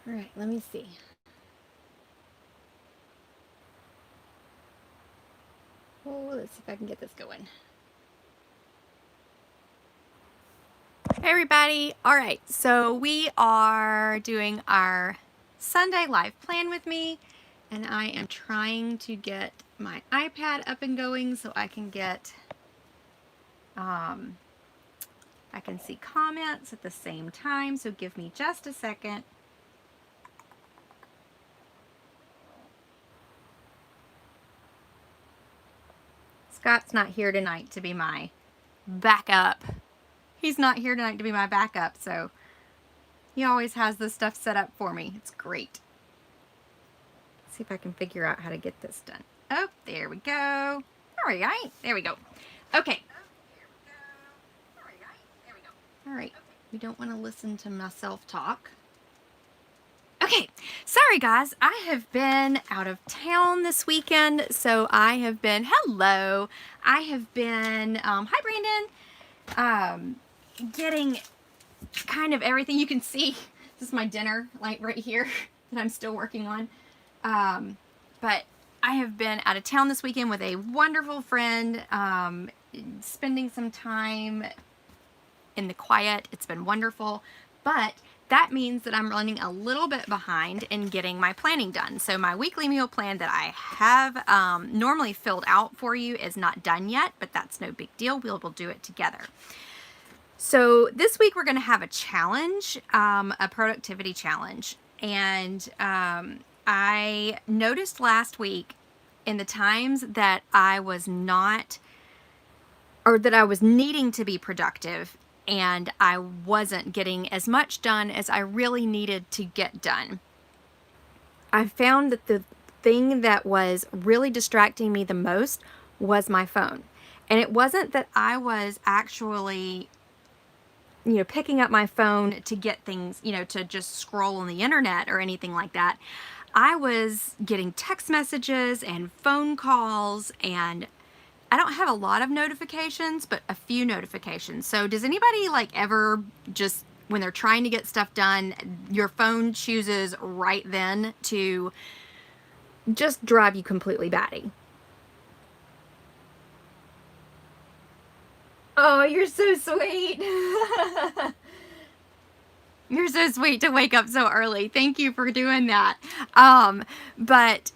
All right, let me see. Oh, let's see if I can get this going. Hey everybody. All right, so we are doing our Sunday live plan with me, and I am trying to get my iPad up and going so I can get I can see comments at the same time, so give me just a second. Scott's not here tonight to be my backup. He's not here tonight to be my backup, so he always has this stuff set up for me. It's great. Let's see if I can figure out how to get this done. Oh, there we go. All right, there we go. Okay. All right, we don't want to listen to myself talk. Okay, sorry guys, I have been out of town this weekend, so I have been, hello, I have been, hi Brandon, getting kind of everything. You can see, this is my dinner light right here that I'm still working on, but I have been out of town this weekend with a wonderful friend, spending some time in the quiet. It's been wonderful, but that means that I'm running a little bit behind in getting my planning done. So my weekly meal plan that I have normally filled out for you is not done yet, but that's no big deal. We'll do it together. So this week we're going to have a challenge, a productivity challenge. And I noticed last week in the times that I was not, or that I was needing to be productive, and I wasn't getting as much done as I really needed to get done, I found that the thing that was really distracting me the most was my phone. And it wasn't that I was actually, picking up my phone to get things, to just scroll on the internet or anything like that. I was getting text messages and phone calls, and I don't have a lot of notifications, but a few notifications. So does anybody ever just, when they're trying to get stuff done, your phone chooses right then to just drive you completely batty? Oh, you're so sweet. You're so sweet to wake up so early. Thank you for doing that. But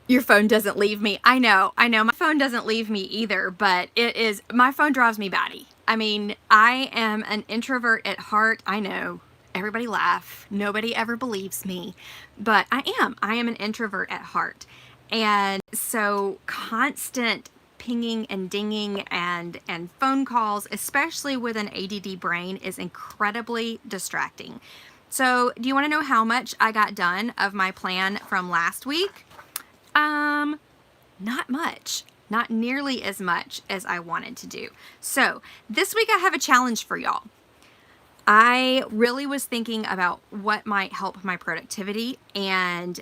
your phone doesn't leave me. I know, my phone doesn't leave me either, but my phone drives me batty. I mean, I am an introvert at heart. I know, everybody laugh. Nobody ever believes me, but I am an introvert at heart. And so constant pinging and dinging and phone calls, especially with an ADD brain, is incredibly distracting. So do you want to know how much I got done of my plan from last week? Not much. Not nearly as much as I wanted to do. So this week I have a challenge for y'all. I really was thinking about what might help my productivity, and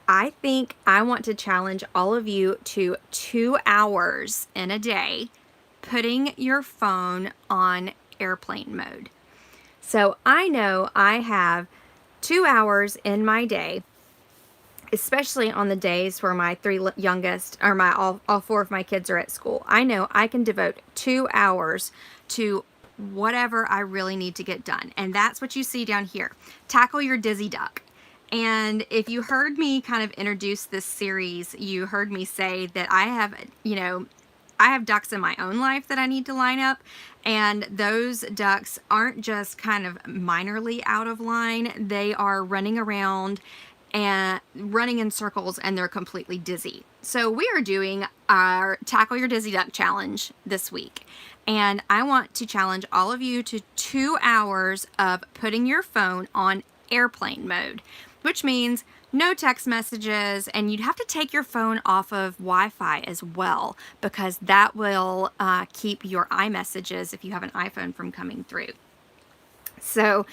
I think I want to challenge all of you to 2 hours in a day putting your phone on airplane mode. So I know I have 2 hours in my day, especially on the days where my 3 youngest, or all 4 of my kids are at school. I know I can devote 2 hours to whatever I really need to get done. And that's what you see down here. Tackle your dizzy duck. And if you heard me kind of introduce this series, you heard me say that I have ducks in my own life that I need to line up, and those ducks aren't just kind of minorly out of line. They are running around and running in circles, and they're completely dizzy. So we are doing our Tackle Your Dizzy Duck challenge this week. And I want to challenge all of you to 2 hours of putting your phone on airplane mode, which means no text messages, and you'd have to take your phone off of Wi-Fi as well, because that will keep your iMessages, if you have an iPhone, from coming through. So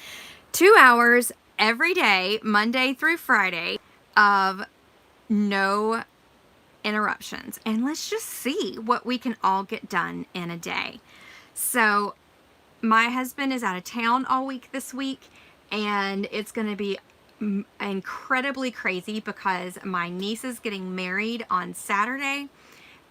2 hours every day, Monday through Friday, of no interruptions. And let's just see what we can all get done in a day. So my husband is out of town all week this week, and it's going to be incredibly crazy because my niece is getting married on Saturday,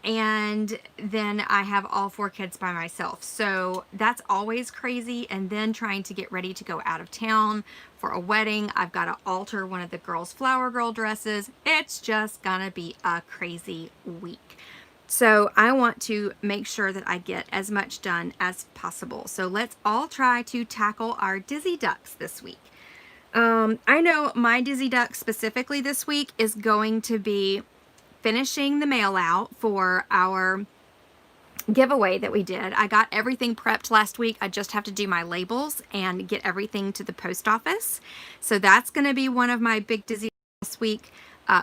and then I have all 4 kids by myself. So that's always crazy. And then trying to get ready to go out of town for a wedding. I've got to alter one of the girls' flower girl dresses. It's just gonna be a crazy week. So I want to make sure that I get as much done as possible. So let's all try to tackle our dizzy ducks this week. I know my dizzy duck specifically this week is going to be finishing the mail out for our giveaway that we did. I got everything prepped last week. I just have to do my labels and get everything to the post office. So that's going to be one of my big dizzy this week.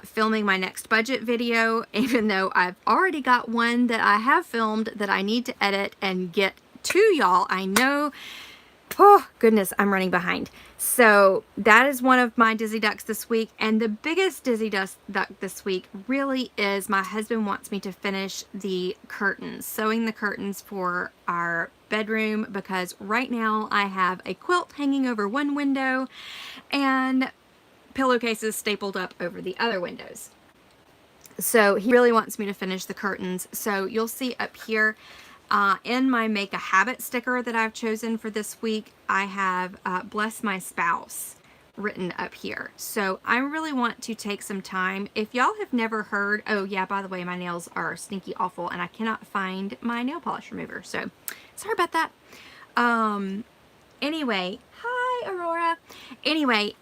Filming my next budget video, even though I've already got one that I have filmed that I need to edit and get to y'all. I know, oh goodness, I'm running behind. So that is one of my dizzy ducks this week. And the biggest dizzy duck this week really is my husband wants me to finish the curtains, sewing the curtains for our bedroom, because right now I have a quilt hanging over one window and pillowcases stapled up over the other windows. So he really wants me to finish the curtains. So you'll see up here in my Make a Habit sticker that I've chosen for this week, I have Bless My Spouse written up here. So I really want to take some time. If y'all have never heard, oh yeah, by the way, my nails are stinky awful and I cannot find my nail polish remover. So sorry about that. Anyway, hi Aurora. Anyway,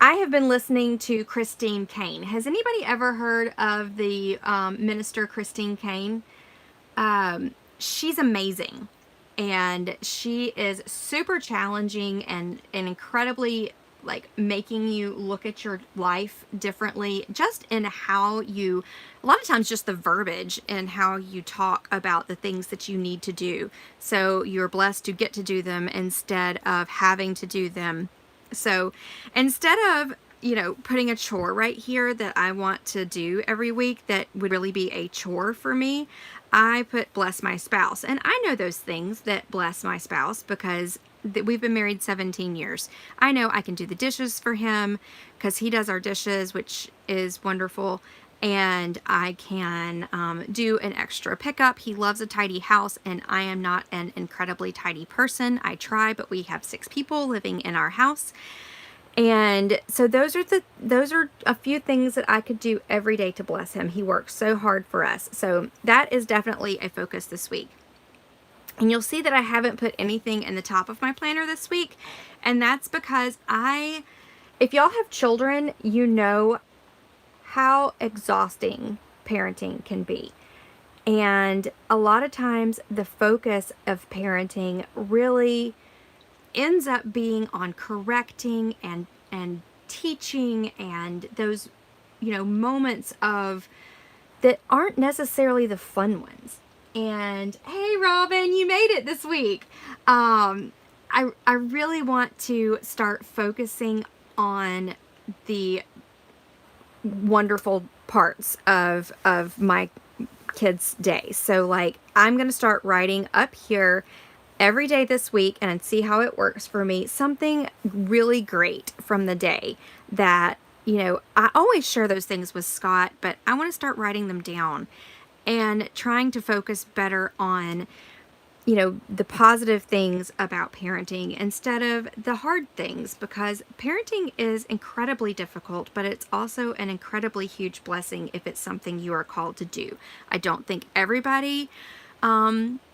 I have been listening to Christine Caine. Has anybody ever heard of the minister Christine Caine? She's amazing, and she is super challenging and incredibly like making you look at your life differently, just in how you, a lot of times just the verbiage and how you talk about the things that you need to do. So you're blessed to get to do them instead of having to do them. So instead of, you know, putting a chore right here that I want to do every week that would really be a chore for me, I put Bless My Spouse. And I know those things that bless my spouse because we've been married 17 years. I know I can do the dishes for him because he does our dishes, which is wonderful. And I can do an extra pickup. He loves a tidy house, and I am not an incredibly tidy person. I try, but we have 6 people living in our house. And so those are a few things that I could do every day to bless him. He works so hard for us. So that is definitely a focus this week. And you'll see that I haven't put anything in the top of my planner this week. And that's because if y'all have children, you know how exhausting parenting can be. And a lot of times the focus of parenting really ends up being on correcting and teaching and those, you know, moments of that aren't necessarily the fun ones. And hey Robin, you made it this week. I really want to start focusing on the wonderful parts of my kids' day. So like I'm going to start writing up here every day this week and see how it works for me. Something really great from the day that, you know, I always share those things with Scott, but I want to start writing them down and trying to focus better on, you know, the positive things about parenting instead of the hard things, because parenting is incredibly difficult, but it's also an incredibly huge blessing if it's something you are called to do. I don't think everybody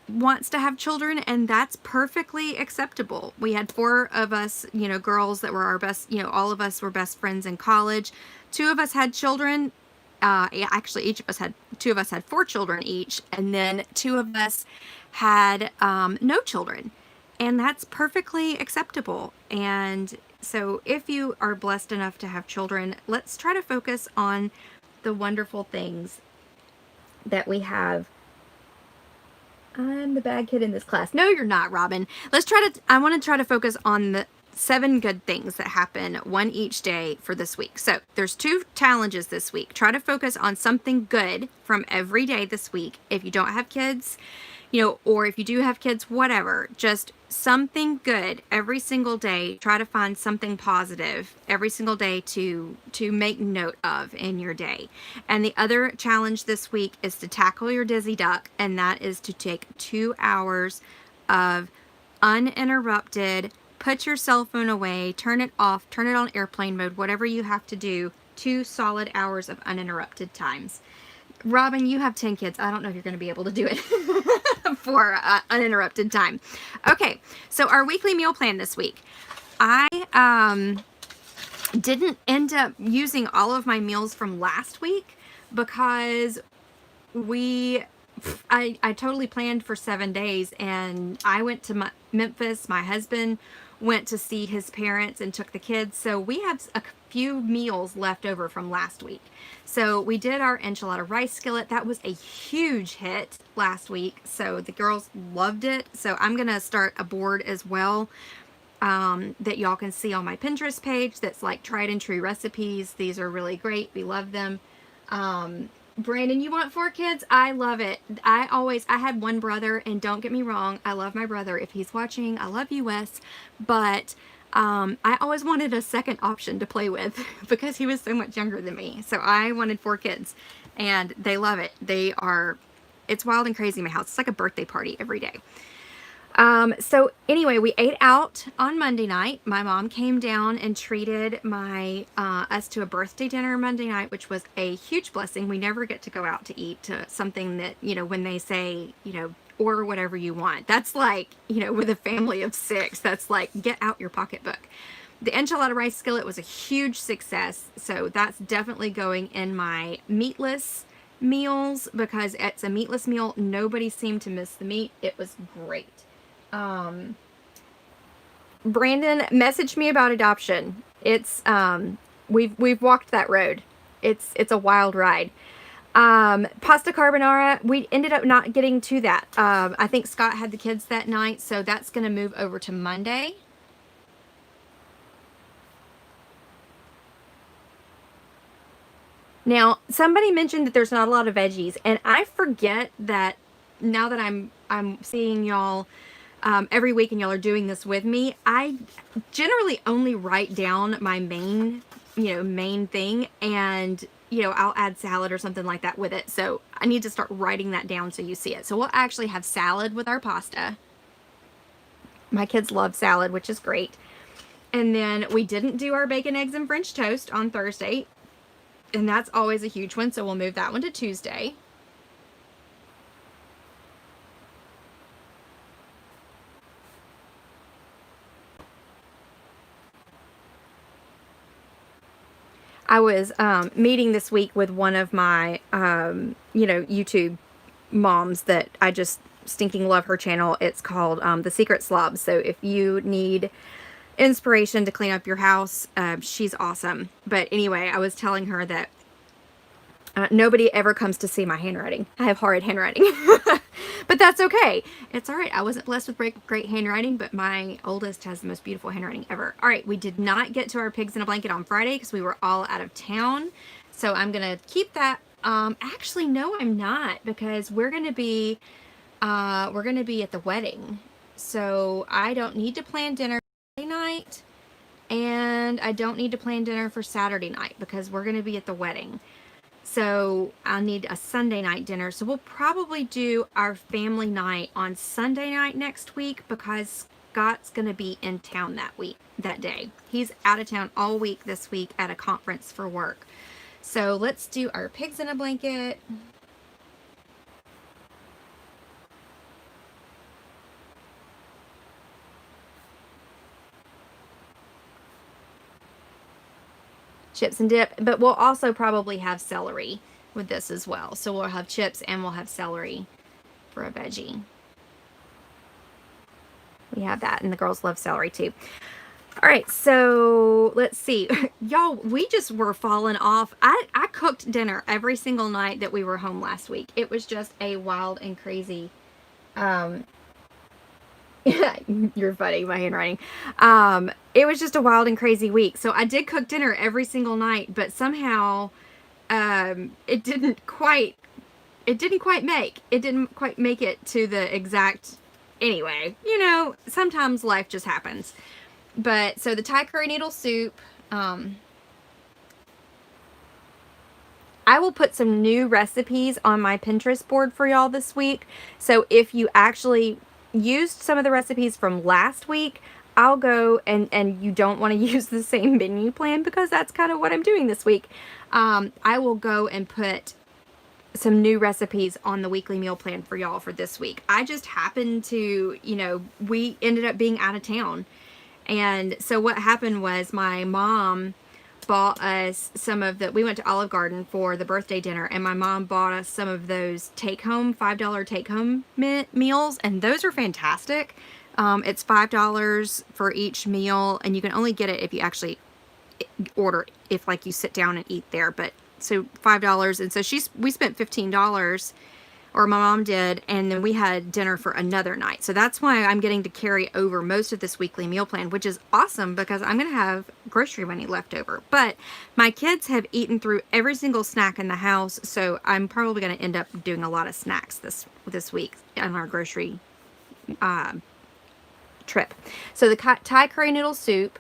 wants to have children, and that's perfectly acceptable. We had 4 of us, you know, girls that were our best, you know, all of us were best friends in college. 2 of us had children. Actually, 2 of us had 4 children each, and then 2 of us had no children, and that's perfectly acceptable. And so if you are blessed enough to have children, let's try to focus on the wonderful things that we have. I'm the bad kid in this class. No, you're not, Robin. I want to try to focus on the 7 good things that happen, one each day for this week. So there's 2 challenges this week. Try to focus on something good from every day this week. If you don't have kids, or if you do have kids, whatever, just something good every single day. Try to find something positive every single day to make note of in your day. And the other challenge this week is to tackle your dizzy duck, and that is to take 2 hours of uninterrupted, put your cell phone away, turn it off, turn it on airplane mode, whatever you have to do, 2 solid hours of uninterrupted times. Robin, you have 10 kids. I don't know if you're going to be able to do it for uninterrupted time. Okay, so our weekly meal plan this week. I didn't end up using all of my meals from last week because I totally planned for 7 days, and I went to Memphis. My husband went to see his parents and took the kids. So we have a few meals left over from last week. So we did our enchilada rice skillet. That was a huge hit last week. So the girls loved it. So I'm going to start a board as well that y'all can see on my Pinterest page. That's like tried and true recipes. These are really great. We love them. Brandon, you want 4 kids? I love it. I had one brother, and don't get me wrong, I love my brother. If he's watching, I love you, Wes. But I always wanted a second option to play with because he was so much younger than me. So I wanted 4 kids, and they love it. It's wild and crazy in my house. It's like a birthday party every day. So anyway, we ate out on Monday night. My mom came down and treated us to a birthday dinner Monday night, which was a huge blessing. We never get to go out to eat to something that, when they say, order whatever you want. That's like, with a family of 6, that's like, get out your pocketbook. The enchilada rice skillet was a huge success. So that's definitely going in my meatless meals because it's a meatless meal. Nobody seemed to miss the meat. It was great. Brandon messaged me about adoption. It's we've walked that road. It's a wild ride. Pasta carbonara, we ended up not getting to that. I think Scott had the kids that night, so that's going to move over to Monday. Now, somebody mentioned that there's not a lot of veggies, and I forget that now that I'm seeing y'all every week and y'all are doing this with me, I generally only write down my main thing, and I'll add salad or something like that with it. So I need to start writing that down so you see it. So we'll actually have salad with our pasta. My kids love salad, which is great. And then we didn't do our bacon, eggs, and French toast on Thursday, and that's always a huge one. So we'll move that one to Tuesday. I was meeting this week with one of my, YouTube moms that I just stinking love her channel. It's called The Secret Slob. So if you need inspiration to clean up your house, she's awesome. But anyway, I was telling her that nobody ever comes to see my handwriting. I have horrid handwriting. But that's okay. It's all right. I wasn't blessed with great handwriting, but my oldest has the most beautiful handwriting ever. All right, we did not get to our pigs in a blanket on Friday because we were all out of town. So I'm going to keep that. Actually, no, I'm not, because we're going to be at the wedding. So I don't need to plan dinner Friday night, and I don't need to plan dinner for Saturday night because we're going to be at the wedding. So I'll need a Sunday night dinner. So we'll probably do our family night on Sunday night next week because Scott's going to be in town that day. He's out of town all week this week at a conference for work. So let's do our pigs in a blanket. Chips and dip, but we'll also probably have celery with this as well. So we'll have chips and we'll have celery for a veggie. We have that, and the girls love celery too. All right, so let's see. Y'all, we just were falling off. I cooked dinner every single night that we were home last week. It was just a wild and crazy you're funny, my handwriting. It was just a wild and crazy week. So I did cook dinner every single night, but somehow it didn't quite it didn't quite make it to the exact, anyway, you know, sometimes life just happens. But so the Thai curry noodle soup, I will put some new recipes on my Pinterest board for y'all this week. So if you actually used some of the recipes from last week, I'll go and you don't want to use the same menu plan, because that's kind of what I'm doing this week. I will go and put some new recipes on the weekly meal plan for y'all for this week. I just happened to, you know, we ended up being out of town. And so what happened was my mom bought us some of the, we went to Olive Garden for the birthday dinner, and my mom bought us some of those take-home, $5 take-home meals, and those are fantastic. It's $5 for each meal, and you can only get it if you actually order, if like you sit down and eat there. But so $5, and so we spent $15, or my mom did, and then we had dinner for another night. So that's why I'm getting to carry over most of this weekly meal plan, which is awesome, because I'm going to have grocery money left over. But my kids have eaten through every single snack in the house, so I'm probably going to end up doing a lot of snacks this week on our grocery trip. So the Thai curry noodle soup,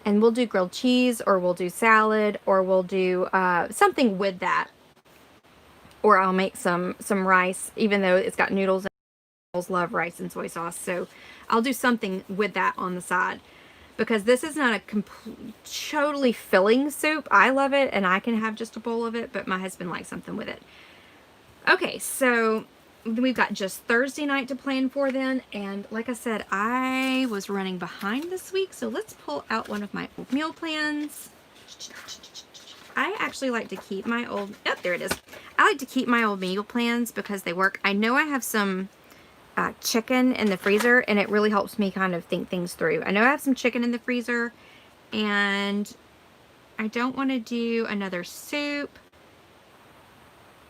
and we'll do grilled cheese, or we'll do salad, or we'll do something with that. Or I'll make some rice, even though it's got noodles, and girls love rice and soy sauce. So I'll do something with that on the side, because this is not a totally filling soup. I love it, and I can have just a bowl of it, but my husband likes something with it. Okay, so we've got just Thursday night to plan for then, and like I said, I was running behind this week, so let's pull out one of my old meal plans. I actually like to keep my old, oh, there it is. I like to keep my old meal plans because they work. I know I have some chicken in the freezer, and it really helps me kind of think things through. I know I have some chicken in the freezer, and I don't want to do another soup.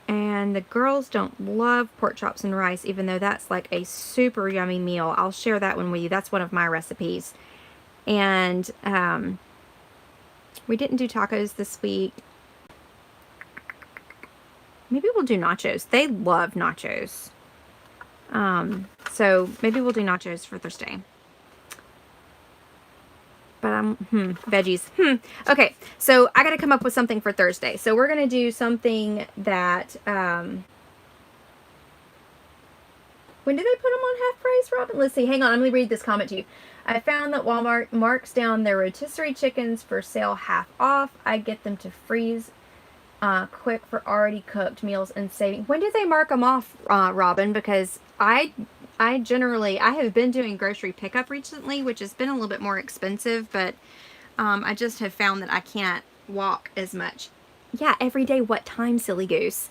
And the girls don't love pork chops and rice, even though that's like a super yummy meal. I'll share that one with you. That's one of my recipes. And we didn't do tacos this week. Maybe we'll do nachos. They love nachos. So maybe we'll do nachos for Thursday. But veggies. Okay, so I got to come up with something for Thursday. So we're going to do something that, when did they put them on half price, Robin? Let's see. Hang on. Let me read this comment to you. I found that Walmart marks down their rotisserie chickens for sale half off. I get them to freeze quick for already cooked meals and saving. When did they mark them off, Robin? Because I have been doing grocery pickup recently, which has been a little bit more expensive, but I just have found that I can't walk as much. Yeah, every day. What time, silly goose?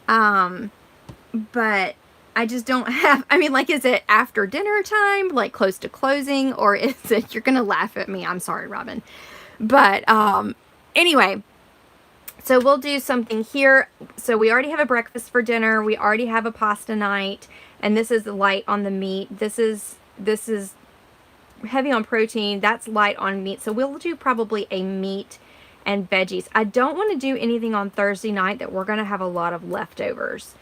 But I just don't have, I mean, like, is it after dinner time, like close to closing, or is it, you're gonna laugh at me, I'm sorry, Robin. But anyway, so we'll do something here. So we already have a breakfast for dinner, we already have a pasta night, and this is light on the meat. This is heavy on protein, that's light on meat. So we'll do probably a meat and veggies. I don't want to do anything on Thursday night that we're going to have a lot of leftovers,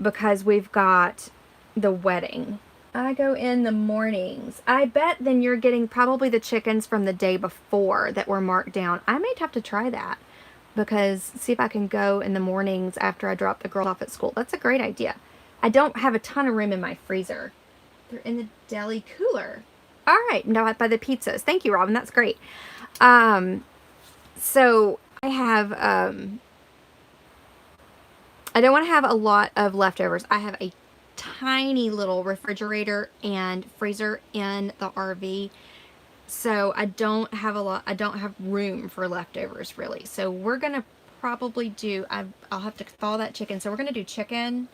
because we've got the wedding. I go in the mornings. I bet then you're getting probably the chickens from the day before that were marked down. I might have to try that, because see if I can go in the mornings after I drop the girl off at school. That's a great idea. I don't have a ton of room in my freezer. They're in the deli cooler. All right, now by the pizzas. Thank you, Robin. That's great. So I have, I don't want to have a lot of leftovers. I have a tiny little refrigerator and freezer in the RV. So I don't have a lot, I don't have room for leftovers really. So we're going to probably do, I'll have to thaw that chicken. So we're going to do chicken.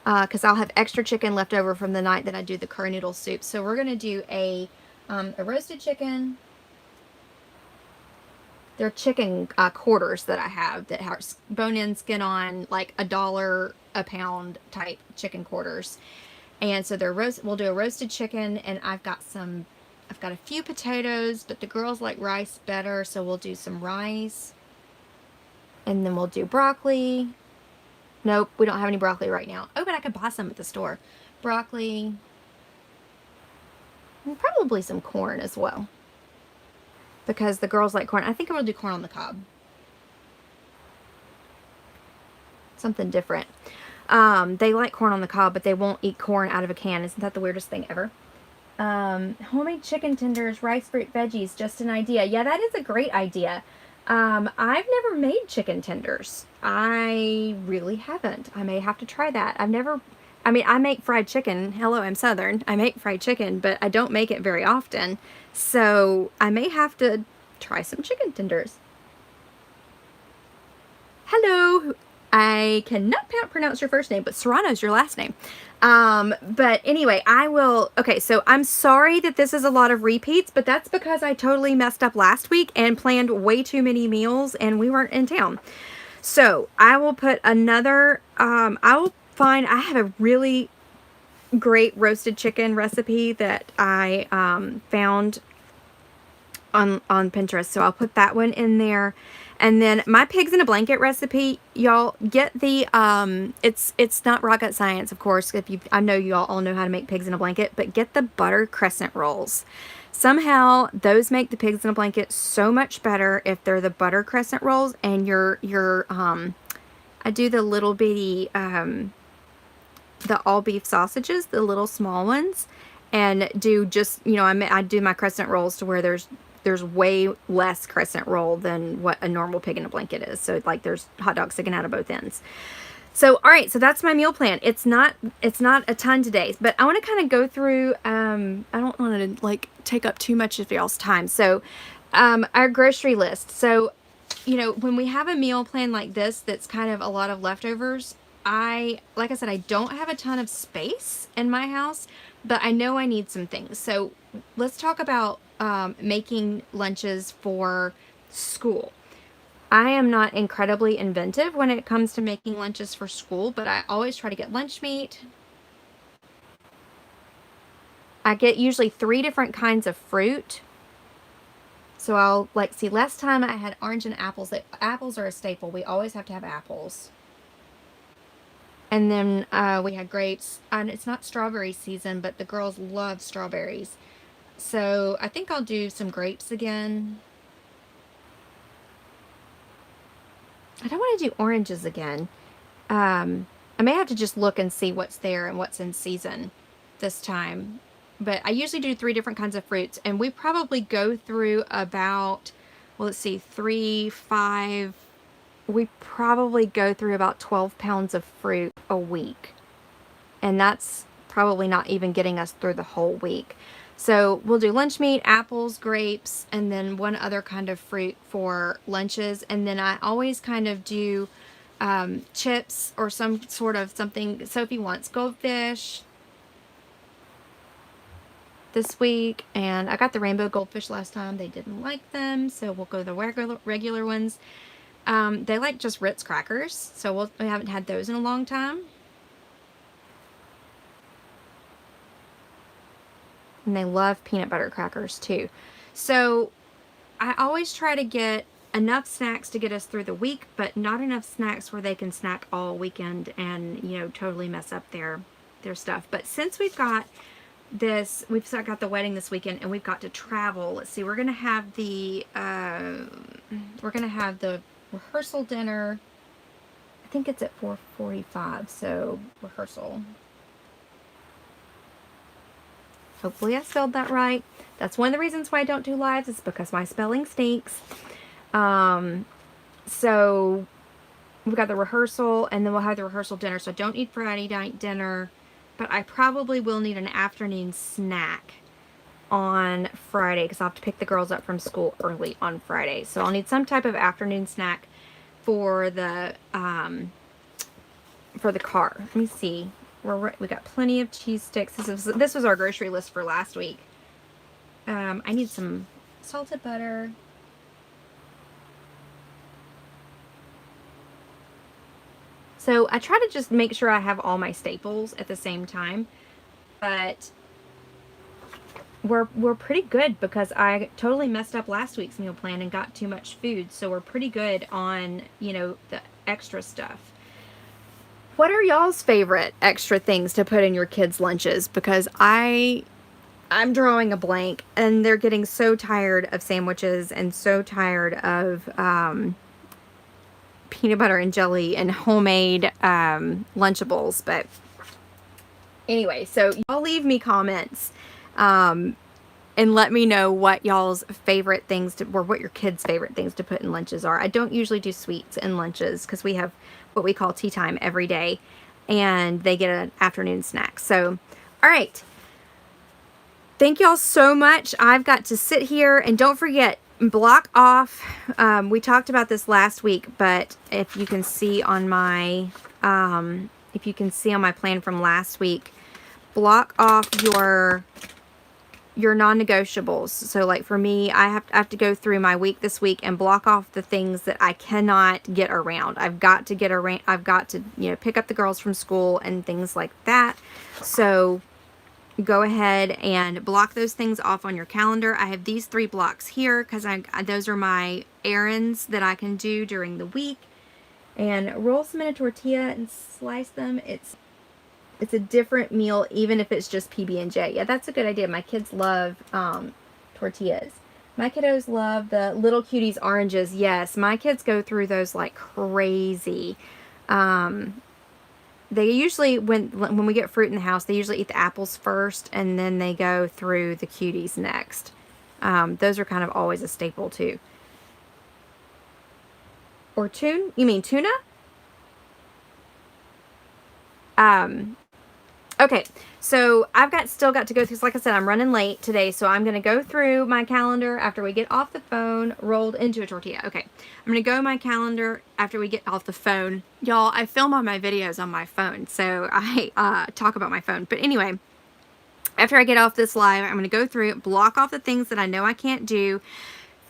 Because I'll have extra chicken left over from the night that I do the curry noodle soup. So we're going to do a roasted chicken. They're chicken quarters that I have that have bone-in, skin on, like $1 a pound type chicken quarters. And so they're we'll do a roasted chicken, and I've got some I've got a few potatoes, but the girls like rice better, so we'll do some rice. And then we'll do broccoli. Nope, we don't have any broccoli right now. Oh, but I could buy some at the store. Broccoli. And probably some corn as well, because the girls like corn. I think I'm going to do corn on the cob. Something different. They like corn on the cob, but they won't eat corn out of a can. Isn't that the weirdest thing ever? Homemade chicken tenders, rice, fruit, veggies, just an idea. Yeah, that is a great idea. I've never made chicken tenders. I really haven't. I may have to try that. I mean, I make fried chicken. Hello, I'm Southern. I make fried chicken, but I don't make it very often. So I may have to try some chicken tenders. Hello. I cannot pronounce your first name, but Serrano's your last name. But anyway, okay, so I'm sorry that this is a lot of repeats, but that's because I totally messed up last week and planned way too many meals and we weren't in town. So I will put another, I have a really great roasted chicken recipe that I found on Pinterest. So I'll put that one in there. And then my pigs in a blanket recipe, y'all get the, it's not rocket science, of course, I know y'all all know how to make pigs in a blanket, but get the butter crescent rolls. Somehow those make the pigs in a blanket so much better if they're the butter crescent rolls, and I do the little bitty, the all beef sausages, the little small ones, and do just, I do my crescent rolls to where there's way less crescent roll than what a normal pig in a blanket is. So like there's hot dogs sticking out of both ends. So, all right, so that's my meal plan. It's not a ton today, but I want to kind of go through, I don't want to like take up too much of y'all's time. So, our grocery list. So, when we have a meal plan like this, that's kind of a lot of leftovers, like I said, I don't have a ton of space in my house, but I know I need some things. So let's talk about making lunches for school. I am not incredibly inventive when it comes to making lunches for school, but I always try to get lunch meat. I get usually 3 different kinds of fruit. So I'll see, last time I had orange and apples. Apples are a staple. We always have to have apples. And then we had grapes, and it's not strawberry season, but the girls love strawberries. So I think I'll do some grapes again. I don't want to do oranges again. I may have to just look and see what's there and what's in season this time. But I usually do 3 different kinds of fruits, and we probably go through about, well, let's see, 3, 5, we probably go through about 12 pounds of fruit a week. And that's probably not even getting us through the whole week. So we'll do lunch meat, apples, grapes, and then one other kind of fruit for lunches. And then I always kind of do chips or some sort of something. Sophie wants goldfish this week, and I got the rainbow goldfish last time. They didn't like them, so we'll go the regular ones. They like just Ritz crackers, so we haven't had those in a long time. And they love peanut butter crackers too. So I always try to get enough snacks to get us through the week, but not enough snacks where they can snack all weekend and, totally mess up their stuff. But since we've got the wedding this weekend and we've got to travel, let's see, we're going to have the rehearsal dinner. I think it's at 4:45, so rehearsal. Hopefully I spelled that right. That's one of the reasons why I don't do lives, is because my spelling stinks. So we've got the rehearsal, and then we'll have the rehearsal dinner. So I don't need Friday night dinner, but I probably will need an afternoon snack on Friday, because I'll have to pick the girls up from school early on Friday. So I'll need some type of afternoon snack for the car. Let me see. We got plenty of cheese sticks. This was our grocery list for last week. I need some salted butter. So I try to just make sure I have all my staples at the same time. But we're pretty good because I totally messed up last week's meal plan and got too much food. So we're pretty good on, you know, the extra stuff. What are y'all's favorite extra things to put in your kids' lunches? Because I'm drawing a blank, and they're getting so tired of sandwiches and so tired of peanut butter and jelly and homemade Lunchables. But anyway, so y'all leave me comments and let me know what y'all's favorite things to, or what your kids' favorite things to put in lunches are. I don't usually do sweets in lunches because we have what we call tea time every day, and they get an afternoon snack. So, all right. Thank y'all so much. I've got to sit here, and don't forget, block off. We talked about this last week, but if you can see on my plan from last week, block off your non-negotiables. So like for me, I have to go through my week this week and block off the things that I cannot get around. I've got to get around. I've got to, you know, pick up the girls from school and things like that. So go ahead and block those things off on your calendar. I have these 3 blocks here because those are my errands that I can do during the week. And roll some in a tortilla and slice them. It's a different meal, even if it's just PB&J. Yeah, that's a good idea. My kids love tortillas. My kiddos love the Little Cuties oranges. Yes, my kids go through those like crazy. They usually, when we get fruit in the house, they usually eat the apples first, and then they go through the cuties next. Those are kind of always a staple, too. Or tune? You mean tuna? Okay, so I've still got to go through, like I said, I'm running late today, so I'm going to go through my calendar after we get off the phone, rolled into a tortilla. Okay, I'm going to go my calendar after we get off the phone. Y'all, I film all my videos on my phone, so I talk about my phone. But anyway, after I get off this live, I'm going to go through it, block off the things that I know I can't do,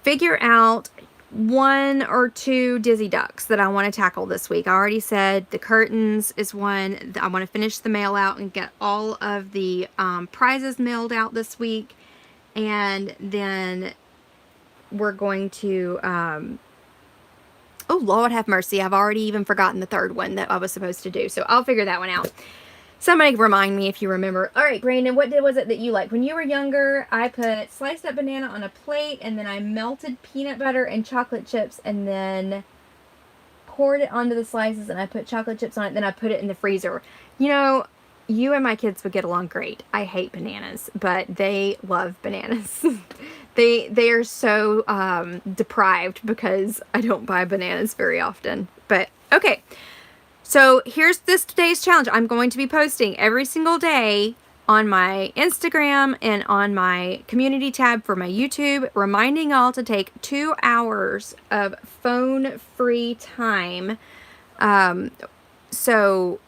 figure out 1 or 2 dizzy ducks that I want to tackle this week. I already said the curtains is one. I want to finish the mail out and get all of the prizes mailed out this week. And then we're going to, oh Lord have mercy, I've already even forgotten the 3rd one that I was supposed to do. So I'll figure that one out. Somebody remind me if you remember. All right, Brandon, what was it that you liked? When you were younger, I put sliced up banana on a plate, and then I melted peanut butter and chocolate chips, and then poured it onto the slices, and I put chocolate chips on it, then I put it in the freezer. You know, you and my kids would get along great. I hate bananas, but they love bananas. They are so deprived because I don't buy bananas very often. But, okay. So here's today's challenge. I'm going to be posting every single day on my Instagram and on my community tab for my YouTube, reminding y'all to take 2 hours of phone-free time. So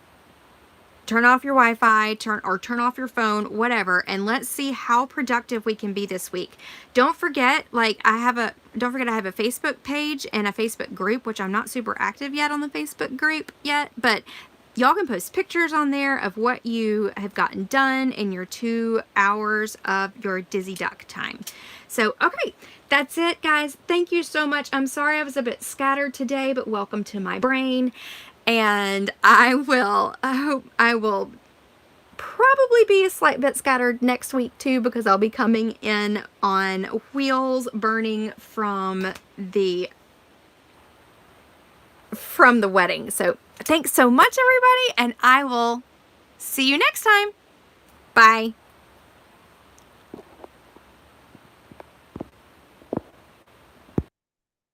turn off your Wi-Fi, turn off your phone, whatever, and let's see how productive we can be this week. Don't forget, I have a Facebook page and a Facebook group, which I'm not super active yet on the Facebook group yet, but y'all can post pictures on there of what you have gotten done in your 2 hours of your Dizzy Duck time. So, okay, that's it, guys. Thank you so much. I'm sorry I was a bit scattered today, but welcome to my brain. And I hope I will probably be a slight bit scattered next week too, because I'll be coming in on wheels burning from the wedding. So thanks so much, everybody, and I will see you next time. Bye.